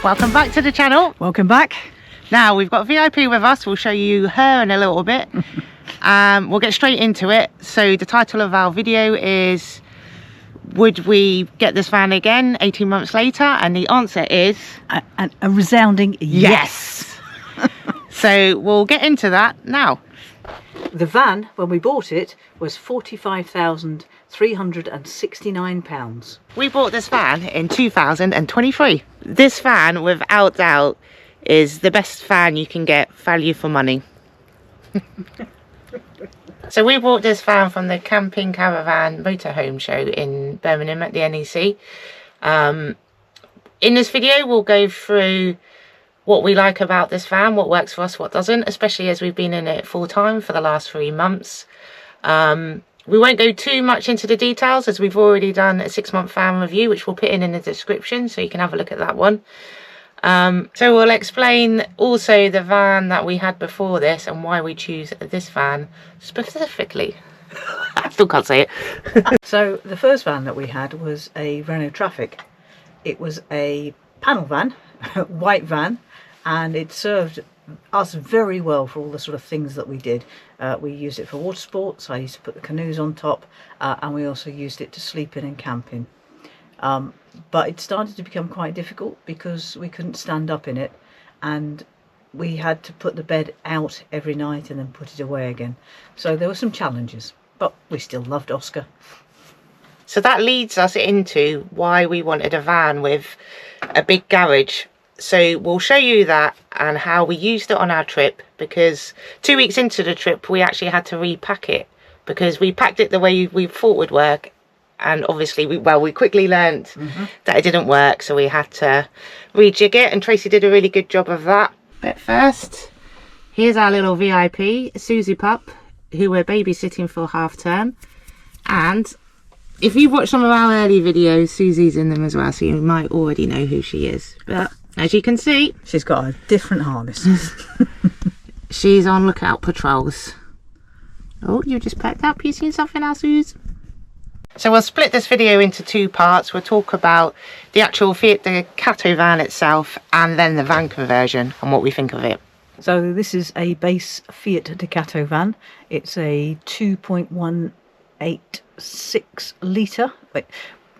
Welcome back to the channel. Welcome back. Now we've got VIP with us. We'll show you her in a little bit. We'll get straight into it. So the title of our video is, would we get this van again 18 months later? And the answer is a resounding yes. So we'll get into that now. The van, when we bought it, was £45,369. We bought this van in 2023. This van, without doubt, is the best van you can get value for money. So we bought this van from the Camping Caravan Motorhome show in Birmingham at the NEC. In this video, we'll go through what we like about this van, what works for us, what doesn't, especially as we've been in it full time for the last 3 months. We won't go too much into the details as we've already done a 6-month van review, which we'll put in the description so you can have a look at that one. So we'll explain also the van that we had before this and why we choose this van specifically. I still can't say it. So the first van that we had was a Renault Traffic. It was a panel van, white van, and it served us very well for all the sort of things that we did. We used it for water sports. I used to put the canoes on top, and we also used it to sleep in and camp in. But it started to become quite difficult because we couldn't stand up in it, and we had to put the bed out every night and then put it away again. So there were some challenges, but we still loved Oscar. So that leads us into why we wanted a van with a big garage. So we'll show you that and how we used it on our trip, because 2 weeks into the trip we actually had to repack it because we packed it the way we thought would work, and obviously we quickly learnt that it didn't work, so we had to rejig it, and Tracy did a really good job of that. But first, here's our little VIP, Susie Pup, who we're babysitting for half term. And if you watch some of our early videos, Susie's in them as well, so you might already know who she is. But as you can see, she's got a different harness. She's on lookout patrols. Oh, you just packed up. You seen something else, Suze? So we'll split this video into 2 parts. We'll talk about the actual Fiat Ducato van itself, and then the van conversion and what we think of it. So this is a base Fiat Ducato van. It's a 2.186 litre.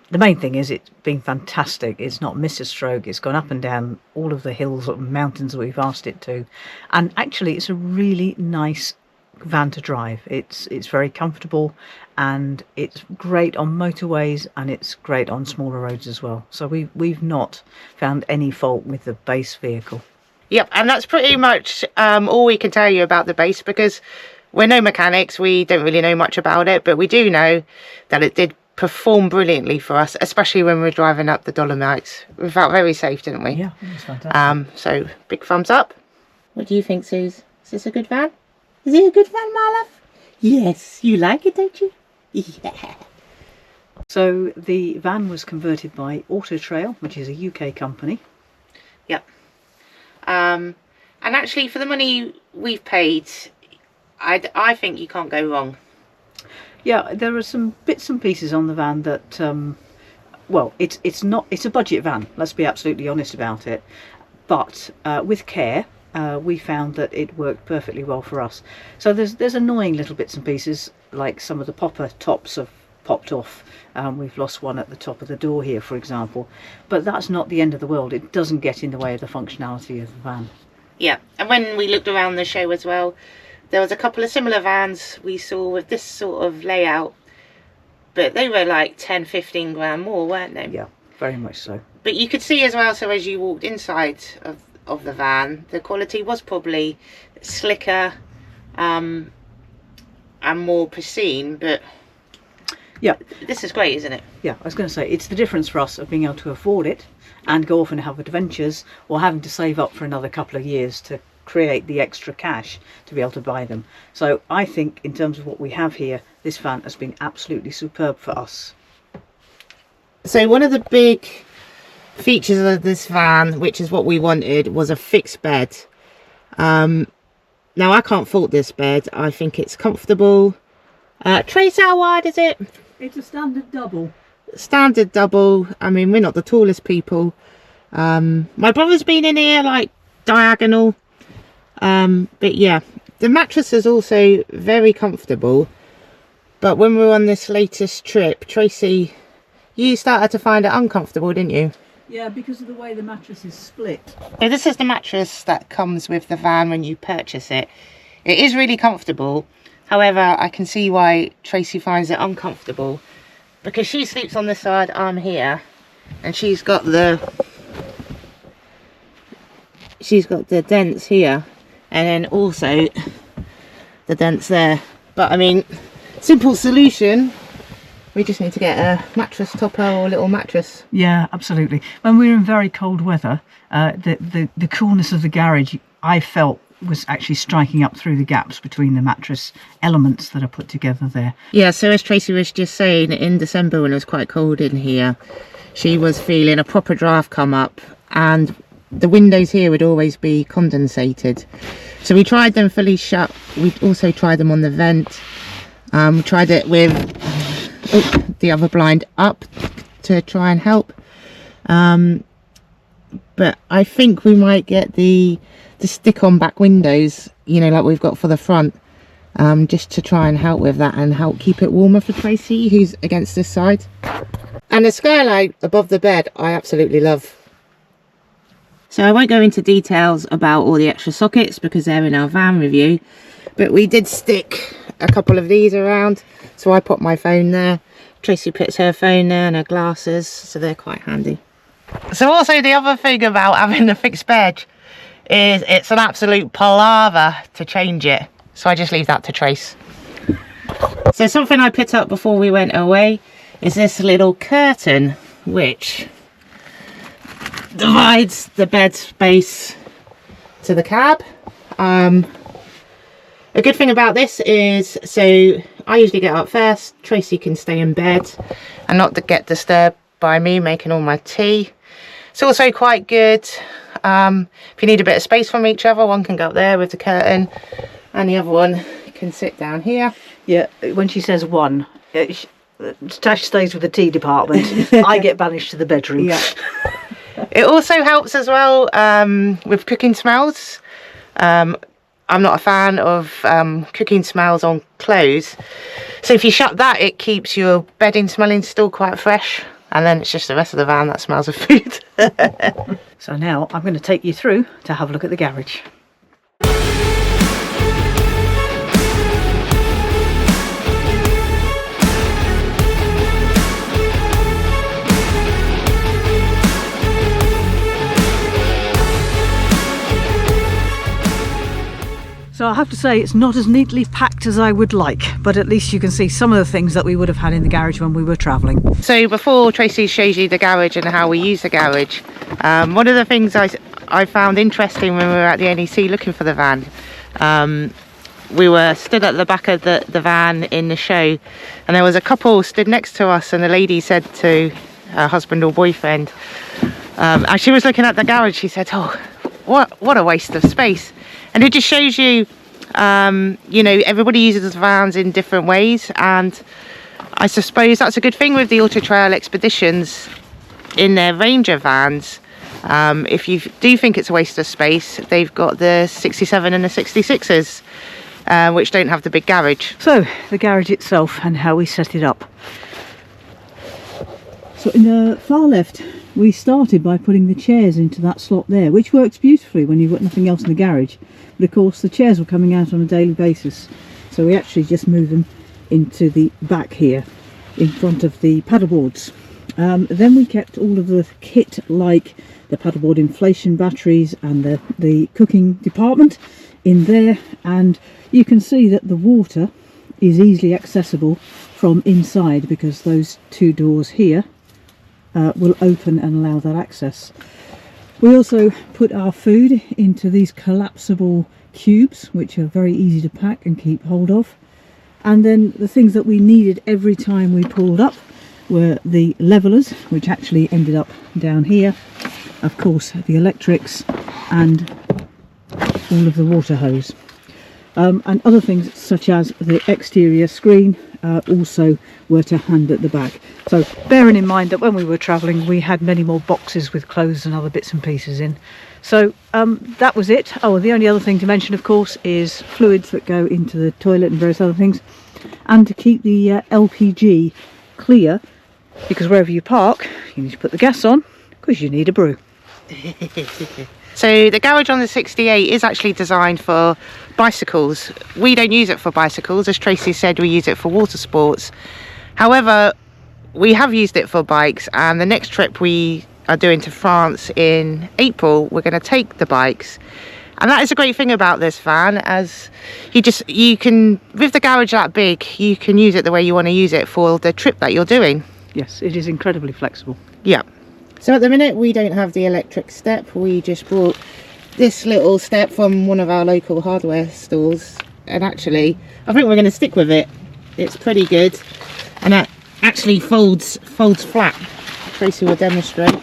The main thing is it's been fantastic. It's not missed a stroke. It's gone up and down all of the hills and mountains that we've asked it to. And actually it's a really nice van to drive. It's very comfortable, and it's great on motorways, and it's great on smaller roads as well. So we've not found any fault with the base vehicle. Yep, and that's pretty much all we can tell you about the base, because we're no mechanics. We don't really know much about it, but we do know that it did perform brilliantly for us, especially when we were driving up the Dolomites. We felt very safe, didn't we? Yeah, it was fantastic. So big thumbs up. What do you think, Suze? Is this a good van? Is it a good van, my love? Yes, you like it, don't you? Yeah. So the van was converted by Auto Trail, which is a UK company. Yep. And actually, for the money we've paid, I think you can't go wrong. Yeah, there are some bits and pieces on the van that, well, it's a budget van. Let's be absolutely honest about it. But with care, we found that it worked perfectly well for us. So there's annoying little bits and pieces, like some of the popper tops have popped off. We've lost one at the top of the door here, for example. But that's not the end of the world. It doesn't get in the way of the functionality of the van. Yeah, and when we looked around the show as well, there was a couple of similar vans we saw with this sort of layout, but they were like 10-15 grand more, weren't they? Yeah, very much so. But you could see as well, so as you walked inside of the van, the quality was probably slicker and more pristine, but yeah, this is great, isn't it? Yeah, I was going to say, it's the difference for us of being able to afford it and go off and have adventures, or having to save up for another couple of years to create the extra cash to be able to buy them. So I think in terms of what we have here, this van has been absolutely superb for us. So one of the big features of this van, which is what we wanted, was a fixed bed. Now I can't fault this bed. I think it's comfortable. Trace, how wide is it? It's a standard double. Standard double. I mean, we're not the tallest people, My brother's been in here like diagonal, but yeah, the mattress is also very comfortable. But when we were on this latest trip, Tracy, you started to find it uncomfortable, didn't you? Yeah, because of the way the mattress is split. So this is the mattress that comes with the van when you purchase it. It is really comfortable. However, I can see why Tracy finds it uncomfortable, because she sleeps on this side, I'm here, and she's got the dents here, and then also the dents there. But I mean, simple solution. We just need to get a mattress topper or a little mattress. Yeah, absolutely. When we were in very cold weather, the coolness of the garage, I felt, was actually striking up through the gaps between the mattress elements that are put together there. Yeah, so as Tracy was just saying, in December when it was quite cold in here, she was feeling a proper draft come up, and the windows here would always be condensated. So we tried them fully shut. We also tried them on the vent. We tried it with the other blind up to try and help. But I think we might get the stick-on back windows, you know, like we've got for the front, just to try and help with that and help keep it warmer for Tracy, who's against this side. And the skylight above the bed I absolutely love. So I won't go into details about all the extra sockets because they're in our van review, but we did stick a couple of these around. So I put my phone there, Tracy puts her phone there and her glasses, so they're quite handy. So also the other thing about having a fixed bed is it's an absolute palaver to change it, so I just leave that to Trace. So something I put up before we went away is this little curtain which divides the bed space to the cab. A good thing about this is, so I usually get up first, Tracy can stay in bed and not to get disturbed by me making all my tea. It's also quite good if you need a bit of space from each other, one can go up there with the curtain and the other one can sit down here. Yeah, when she says one, Tash stays with the tea department. I get banished to the bedroom. Yeah. It also helps as well with cooking smells. I'm not a fan of cooking smells on clothes, so if you shut that, it keeps your bedding smelling still quite fresh, and then it's just the rest of the van that smells of food. So now I'm going to take you through to have a look at the garage. So I have to say it's not as neatly packed as I would like, but at least you can see some of the things that we would have had in the garage when we were travelling. So before Tracy shows you the garage and how we use the garage, one of the things I found interesting when we were at the NEC looking for the van, we were stood at the back of the van in the show, and there was a couple stood next to us, and the lady said to her husband or boyfriend, as she was looking at the garage, she said, "Oh, what a waste of space." And it just shows you, you know, everybody uses vans in different ways, and I suppose that's a good thing with the Auto Trail Expeditions in their Ranger vans. If you do think it's a waste of space, they've got the 67 and the 66s, which don't have the big garage. So the garage itself and how we set it up. So in the far left, we started by putting the chairs into that slot there, which works beautifully when you've got nothing else in the garage. But of course the chairs were coming out on a daily basis, so we actually just moved them into the back here in front of the paddleboards. Then we kept all of the kit, like the paddleboard inflation batteries and the cooking department in there, and you can see that the water is easily accessible from inside because those two doors here will open and allow that access. We also put our food into these collapsible cubes, which are very easy to pack and keep hold of. And then the things that we needed every time we pulled up were the levelers, which actually ended up down here, of course the electrics, and all of the water hose. and other things such as the exterior screen also were to hand at the back. So bearing in mind that when we were travelling we had many more boxes with clothes and other bits and pieces in. So that was it. Oh, the only other thing to mention of course is fluids that go into the toilet and various other things, and to keep the LPG clear, because wherever you park you need to put the gas on because you need a brew. So the garage on the 68 is actually designed for bicycles. We don't use it for bicycles, as Tracy said, we use it for water sports. However, we have used it for bikes, and the next trip we are doing to France in April, we're going to take the bikes. And that is a great thing about this van, as you can, with the garage that big, you can use it the way you want to use it for the trip that you're doing. Yes, it is incredibly flexible. Yeah. So at the minute we don't have the electric step. We just bought this little step from one of our local hardware stores, and actually I think we're going to stick with it. It's pretty good, and that actually folds flat. Tracy will demonstrate.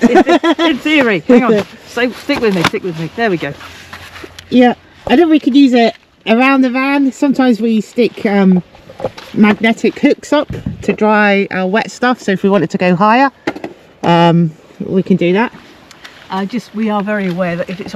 In theory. Hang on. So stick with me. There we go. Yeah, I think we could use it around the van. Sometimes we stick magnetic hooks up to dry our wet stuff, so if we wanted to go higher we can do that. We are very aware that if it's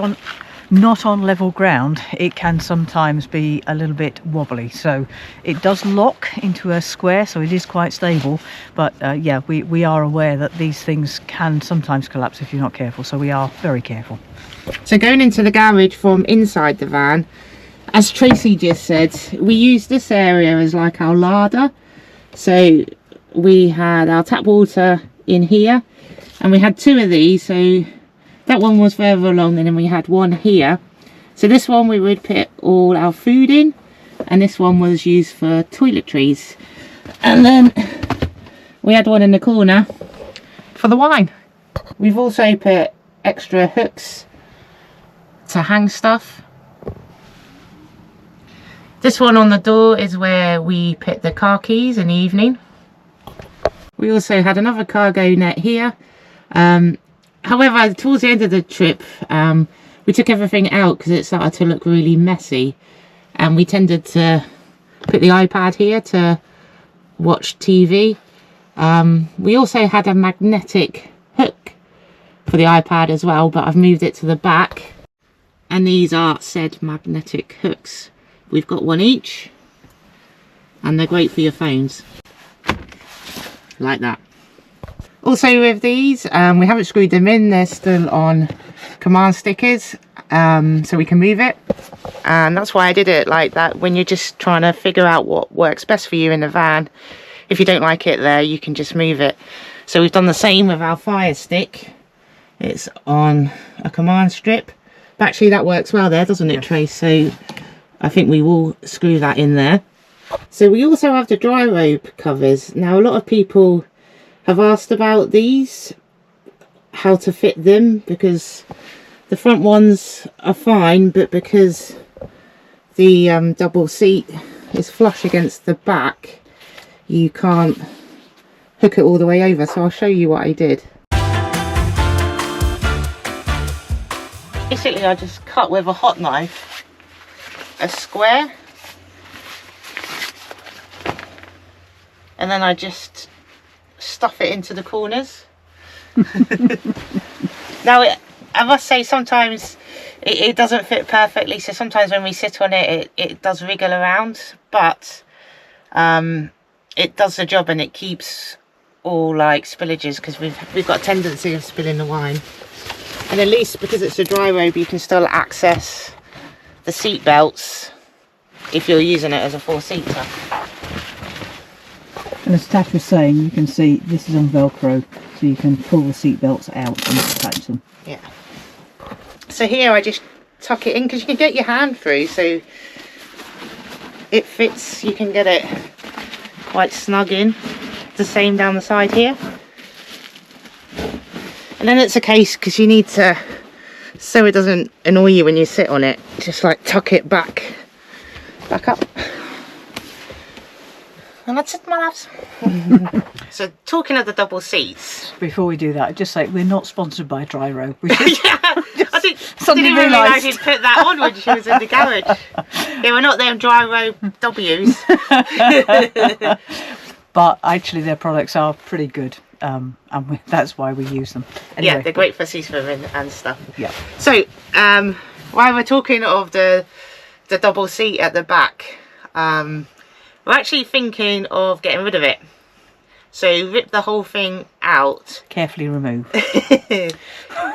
not on level ground it can sometimes be a little bit wobbly, so it does lock into a square, so it is quite stable, but yeah, we are aware that these things can sometimes collapse if you're not careful, so we are very careful. So going into the garage from inside the van, as Tracy just said, we use this area as like our larder. So we had our tap water in here, and we had two of these, so that one was further along, and then we had one here. So this one we would put all our food in, and this one was used for toiletries. And then we had one in the corner for the wine. We've also put extra hooks to hang stuff. This one on the door is where we put the car keys in the evening. We also had another cargo net here. However, towards the end of the trip, we took everything out because it started to look really messy. And we tended to put the iPad here to watch TV. We also had a magnetic hook for the iPad as well, but I've moved it to the back. And these are said magnetic hooks. We've got one each, and they're great for your phones, like that. Also with these, we haven't screwed them in, they're still on command stickers, so we can move it, and that's why I did it like that. When you're just trying to figure out what works best for you in the van, if you don't like it there, you can just move it. So we've done the same with our fire stick. It's on a command strip, but actually that works well there, doesn't it, yes. Trace? So I think we will screw that in there. So we also have the dry robe covers. Now a lot of people have asked about these, how to fit them, because the front ones are fine, but because the double seat is flush against the back, you can't hook it all the way over. So I'll show you what I did. Basically I just cut with a hot knife a square, and then I just stuff it into the corners. Now I must say sometimes it doesn't fit perfectly, so sometimes when we sit on it it does wriggle around, but it does the job, and it keeps all like spillages, because we've got a tendency of spilling the wine. And at least because it's a dry robe you can still access the seat belts if you're using it as a four-seater. And as Tash was saying, you can see this is on Velcro, so you can pull the seat belts out and attach them. Yeah. So here I just tuck it in, because you can get your hand through, so it fits. You can get it quite snug in. The same down the side here. And then it's a case, because you need to, so it doesn't annoy you when you sit on it, just like tuck it back up. And that's it, my loves. So talking of the double seats, before we do that, I'd just say we're not sponsored by Dry Robe. Yeah, I Suddenly didn't even realise realised. he'd put that on when she was in the garage. They were not them dry row W's. But actually their products are pretty good, and that's why we use them. Anyway. Yeah, they're great for sea swimming and stuff. Yeah. So, while we're talking of the double seat at the back, we're actually thinking of getting rid of it. So rip the whole thing out. Carefully remove.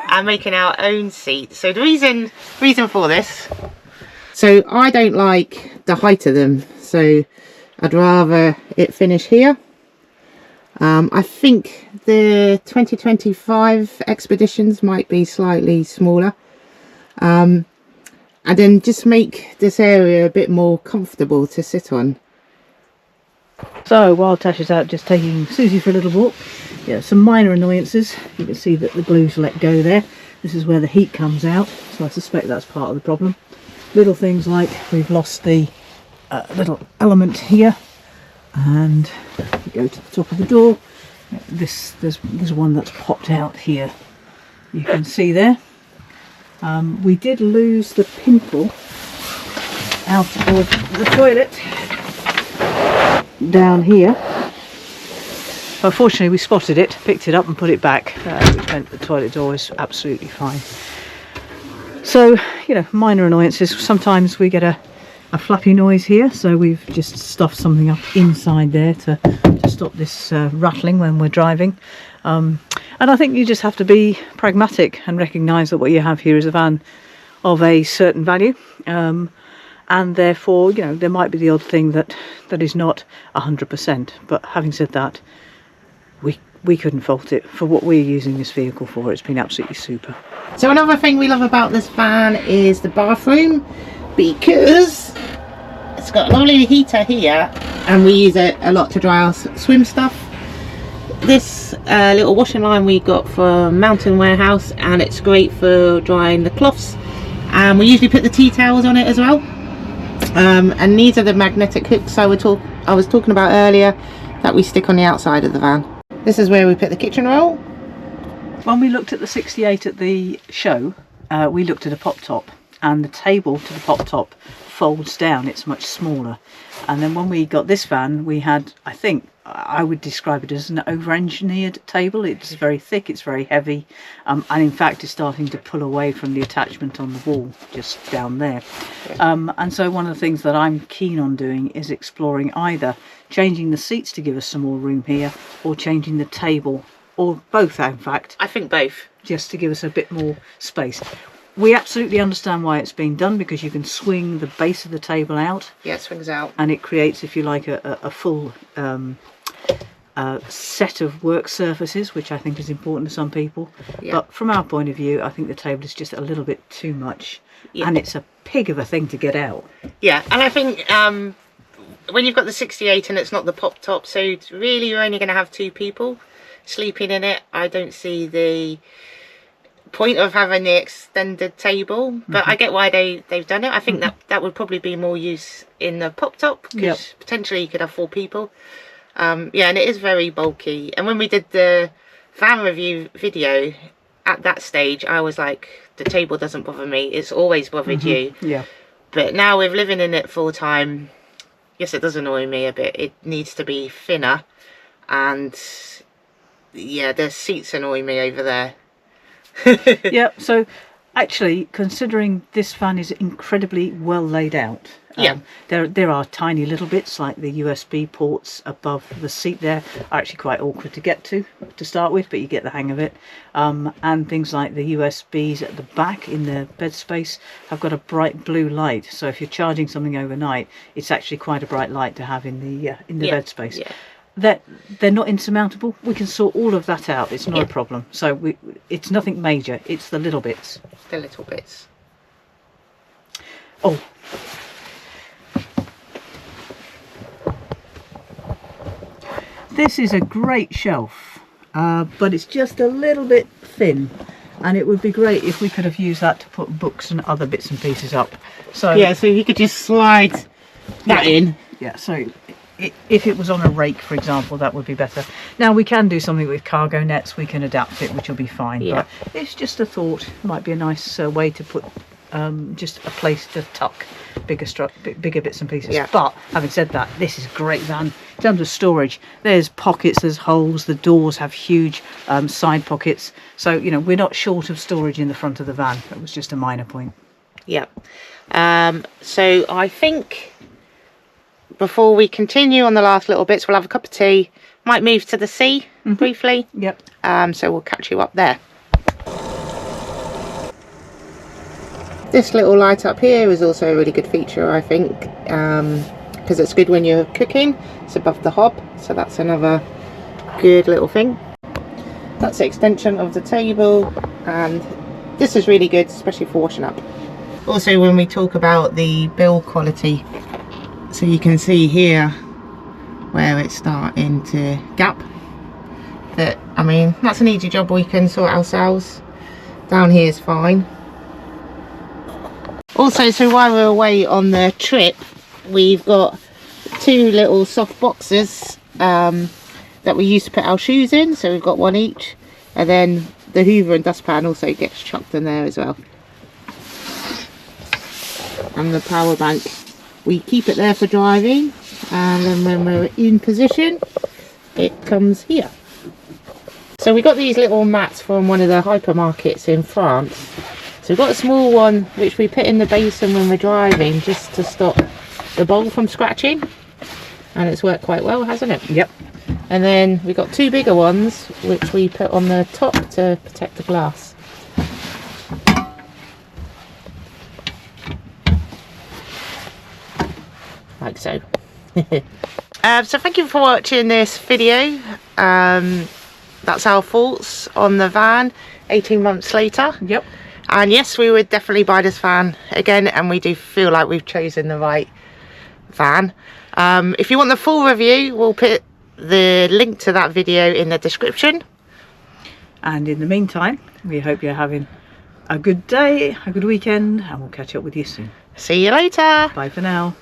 And making our own seat. So the reason for this, so I don't like the height of them, so I'd rather it finish here. I think the 2025 Expeditions might be slightly smaller, and then just make this area a bit more comfortable to sit on. So while Tash is out just taking Susie for a little walk, yeah, some minor annoyances. You can see that the glue's let go there. This is where the heat comes out, so I suspect that's part of the problem. Little things like we've lost the little element here, and we go to the top of the door. There's one that's popped out here. You can see there. We did lose the pimple out of the toilet down here. Unfortunately, we spotted it, picked it up and put it back, which meant the toilet door is absolutely fine. So, you know, minor annoyances. Sometimes we get a flappy noise here, so we've just stuffed something up inside there to stop this rattling when we're driving. And I think you just have to be pragmatic and recognise that what you have here is a van of a certain value. And therefore, you know, there might be the odd thing that is not 100%. But having said that, we couldn't fault it for what we're using this vehicle for. It's been absolutely super. So another thing we love about this van is the bathroom, because it's got a lovely heater here, and we use it a lot to dry our swim stuff. This little washing line we got from Mountain Warehouse, and it's great for drying the cloths, and we usually put the tea towels on it as well. And these are the magnetic hooks I was talking about earlier that we stick on the outside of the van. This is where we put the kitchen roll. When we looked at the 68 at the show, we looked at a pop top, and the table to the pop top folds down. It's much smaller. And then when we got this van, we had, I think I would describe it as an over-engineered table. It's very thick, it's very heavy, and in fact it's starting to pull away from the attachment on the wall just down there. And so one of the things that I'm keen on doing is exploring either changing the seats to give us some more room here, or changing the table, or both in fact. I think both. Just to give us a bit more space. We absolutely understand why it's been done, because you can swing the base of the table out. Yeah, it swings out. And it creates, if you like, a full set of work surfaces, which I think is important to some people. Yeah. But from our point of view, I think the table is just a little bit too much. Yeah. And it's a pig of a thing to get out. Yeah, and I think when you've got the 68 and it's not the pop top, so really you're only going to have 2 people sleeping in it. I don't see the point of having the extended table, but I get why they've done it. I think that would probably be more use in the pop top, because potentially you could have 4 people. Yeah, and it is very bulky. And when we did the van review video, at that stage I was like, the table doesn't bother me, it's always bothered you. Yeah. But now with living in it full time, yes, it does annoy me a bit. It needs to be thinner, and yeah, the seats annoy me over there. Yeah, so actually, considering this van is incredibly well laid out, there are tiny little bits like the USB ports above the seat there are actually quite awkward to get to start with, but you get the hang of it. And things like the USBs at the back in the bed space have got a bright blue light, so if you're charging something overnight, it's actually quite a bright light to have in the bed space. Yeah. They're not insurmountable. We can sort all of that out. It's not a problem. So it's nothing major. It's the little bits. The little bits. Oh. This is a great shelf, but it's just a little bit thin, and it would be great if we could have used that to put books and other bits and pieces up. So yeah, so you could just slide that in. Yeah, so if it was on a rake, for example, that would be better. Now we can do something with cargo nets, we can adapt it, which will be fine. Yeah. But it's just a thought. Might be a nice way to put just a place to tuck bigger bits and pieces. Yeah. But having said that, this is a great van in terms of storage. There's pockets, there's holes, the doors have huge side pockets, so you know we're not short of storage in the front of the van. That was just a minor point. Yeah. So I think before we continue on the last little bits, we'll have a cup of tea, might move to the sea briefly. Yep. So we'll catch you up there. This little light up here is also a really good feature, I think, because it's good when you're cooking. It's above the hob, so that's another good little thing. That's the extension of the table, and this is really good, especially for washing up. Also, when we talk about the build quality, so you can see here where it's starting to gap. That, I mean, that's an easy job we can sort ourselves. Down here is fine. Also, so while we're away on the trip, we've got 2 little soft boxes that we used to put our shoes in, so we've got one each, and then the hoover and dustpan also gets chucked in there as well. And the power bank, we keep it there for driving, and then when we're in position it comes here. So we got these little mats from one of the hypermarkets in France. So we've got a small one which we put in the basin when we're driving, just to stop the bowl from scratching, and it's worked quite well, hasn't it? Yep. And then we've got 2 bigger ones which we put on the top to protect the glass. Like so. So thank you for watching this video. That's our thoughts on the van 18 months later. Yep. And yes, we would definitely buy this van again, and we do feel like we've chosen the right van. If you want the full review, we'll put the link to that video in the description. And in the meantime, we hope you're having a good day, a good weekend, and we'll catch up with you soon. See you later. Bye for now.